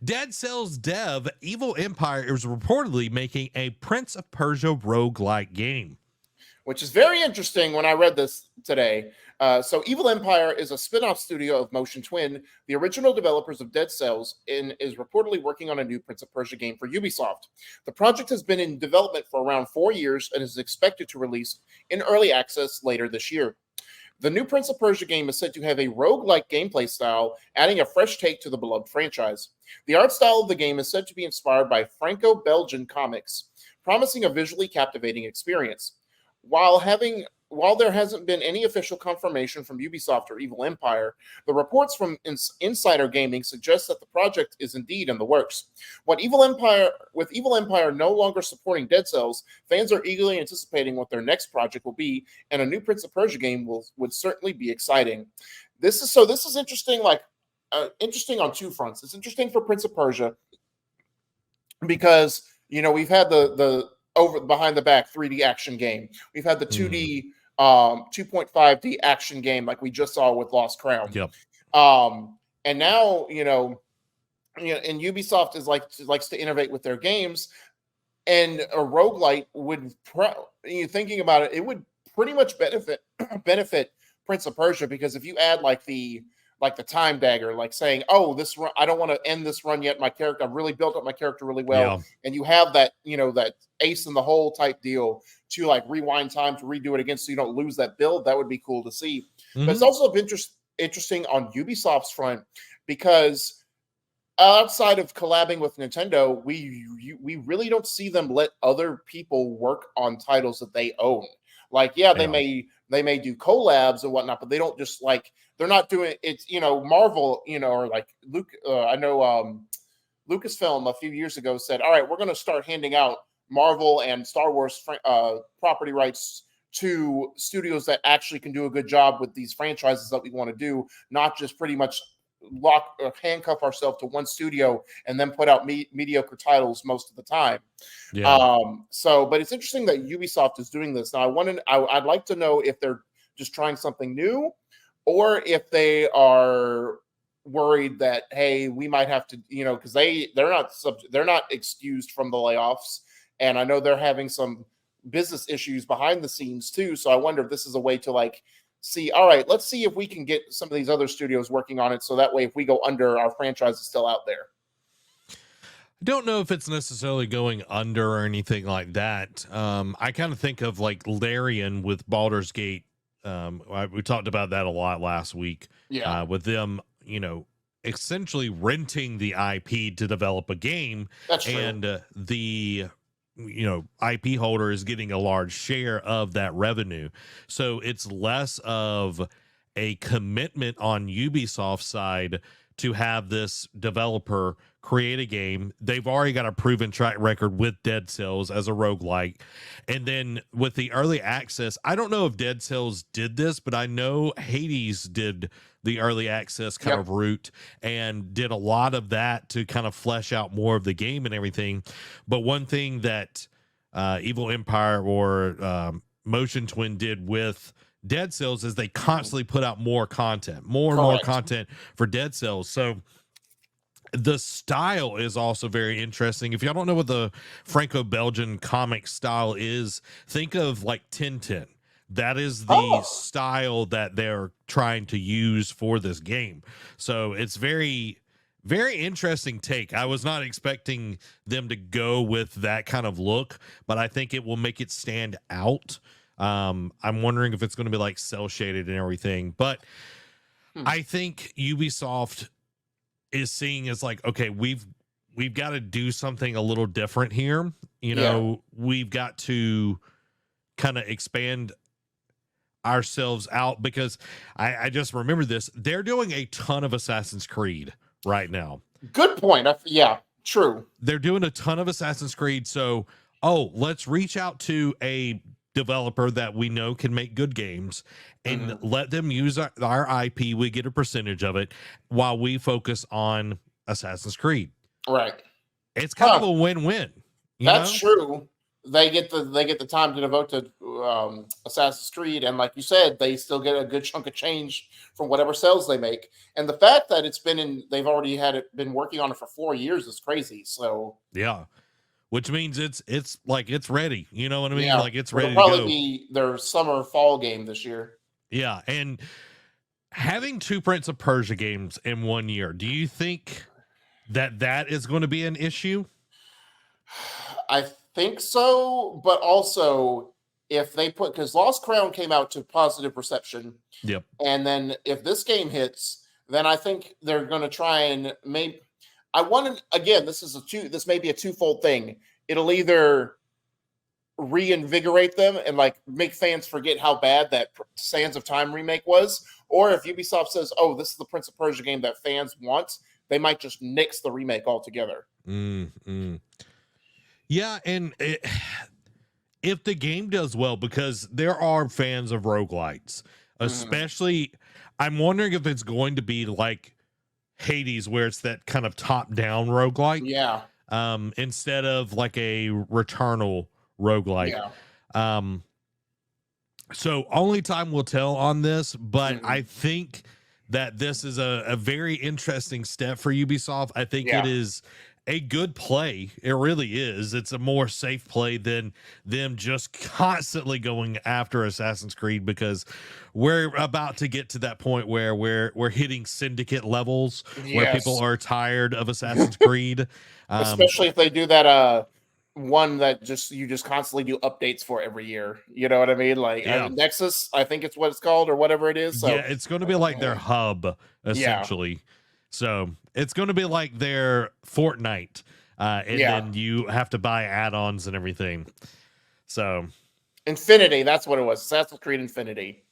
Dead Cells dev Evil Empire is reportedly making a Prince of Persia roguelike game. Which is very interesting when I read this today. So Evil Empire is a spin-off studio of Motion Twin, the original developers of Dead Cells, and is reportedly working on a new Prince of Persia game for Ubisoft. The project has been in development for around 4 years and is expected to release in early access later this year. The new Prince of Persia game is said to have a roguelike gameplay style, adding a fresh take to the beloved franchise. The art style of the game is said to be inspired by Franco-Belgian comics, promising a visually captivating experience. While there hasn't been any official confirmation from Ubisoft or Evil Empire, the reports from Insider Gaming suggest that the project is indeed in the works. With Evil Empire no longer supporting Dead Cells, fans are eagerly anticipating what their next project will be, and a new Prince of Persia game would certainly be exciting. This is interesting, interesting on two fronts. It's interesting for Prince of Persia because we've had the over behind the back 3D action game. We've had the 2D 2.5D action game like we just saw with Lost Crown. Yep. And now, and Ubisoft likes to innovate with their games, and a roguelite would thinking about it, it would pretty much benefit Prince of Persia, because if you add like the time dagger, like saying, oh, this run, I don't want to end this run yet. My character, I've really built up my character really well. Yeah. And you have that, that ace in the hole type deal to like rewind time to redo it again so you don't lose that build. That would be cool to see. Mm-hmm. But it's also interesting on Ubisoft's front, because outside of collabing with Nintendo, we really don't see them let other people work on titles that they own. Like, they may do collabs and whatnot, but they don't just they're not doing it. Marvel, or like Luke. I know Lucasfilm a few years ago said, "All right, we're going to start handing out Marvel and Star Wars property rights to studios that actually can do a good job with these franchises that we want to do, not just pretty much lock or handcuff ourselves to one studio and then put out mediocre titles most of the time." Yeah. But it's interesting that Ubisoft is doing this. Now, I'd like to know if they're just trying something new, or if they are worried that, hey, we might have to, because they're not excused from the layoffs, and I know they're having some business issues behind the scenes too. So I wonder if this is a way to see, all right, let's see if we can get some of these other studios working on it, so that way if we go under, our franchise is still out there. I don't know if it's necessarily going under or anything like that. I kind of think of like Larian with Baldur's Gate. We talked about that a lot last week. Yeah. With them, essentially renting the IP to develop a game. That's true. And the IP holder is getting a large share of that revenue. So it's less of a commitment on Ubisoft's side to have this developer create a game. They've already got a proven track record with Dead Cells as a roguelike. And then with the early access, I don't know if Dead Cells did this, but I know Hades did the early access kind of route and did a lot of that to kind of flesh out more of the game and everything. But one thing that Evil Empire or Motion Twin did with Dead Cells is they constantly put out more content, more and more content for Dead Cells. So the style is also very interesting. If y'all don't know what the Franco-Belgian comic style is, think of like Tintin. That is the style that they're trying to use for this game. So it's very, very interesting take. I was not expecting them to go with that kind of look, but I think it will make it stand out. I'm wondering if it's going to be like cell shaded and everything, but I think Ubisoft is seeing as like, okay, we've got to do something a little different here. We've got to kind of expand ourselves out, because I just remember this. They're doing a ton of Assassin's Creed right now. Good point. Yeah, true. They're doing a ton of Assassin's Creed. So, let's reach out to a developer that we know can make good games and let them use our IP. We get a percentage of it while we focus on Assassin's Creed. Right. It's kind of a win-win. That's true. they get the time to devote to Assassin's Creed, and like you said, they still get a good chunk of change from whatever sales they make. And the fact that they've already had it been working on it for 4 years is crazy. So Yeah. Which means it's like it's ready. You know what I mean? yeah, Like it's it'll ready to probably go. be their summer fall game this year. Yeah. And having two Prince of Persia games in 1 year, do you think that is going to be an issue? I think so, but also if they put because Lost Crown came out to positive reception, Yep. and then if this game hits, then I think they're going to try and maybe. I want to again. This may be a twofold thing. It'll either reinvigorate them and like make fans forget how bad that Sands of Time remake was, or if Ubisoft says, "Oh, this is the Prince of Persia game that fans want," they might just nix the remake altogether. Yeah, and if the game does well, because there are fans of roguelites, Mhm. especially, I'm wondering if it's going to be like Hades, where it's that kind of top-down roguelike, Yeah, instead of like a Returnal roguelike. yeah. Um, so only time will tell on this, but I Mhm. think that this is a very interesting step for Ubisoft. I think it Yeah. is a good play. It really is. It's a more safe play than them just constantly going after Assassin's Creed, because we're about to get to that point where we're hitting syndicate levels where people Yes. are tired of Assassin's Creed. Um, Especially if they do that one that you just constantly do updates for every year. You know what I mean? Like yeah. Nexus, I think it's what it's called or whatever it is. Yeah, So it's going to be like their hub yeah. essentially. So it's going to be like their Fortnite, and Yeah. then you have to buy add-ons and everything. So Infinity, that's what it was. Assassin's Creed Infinity.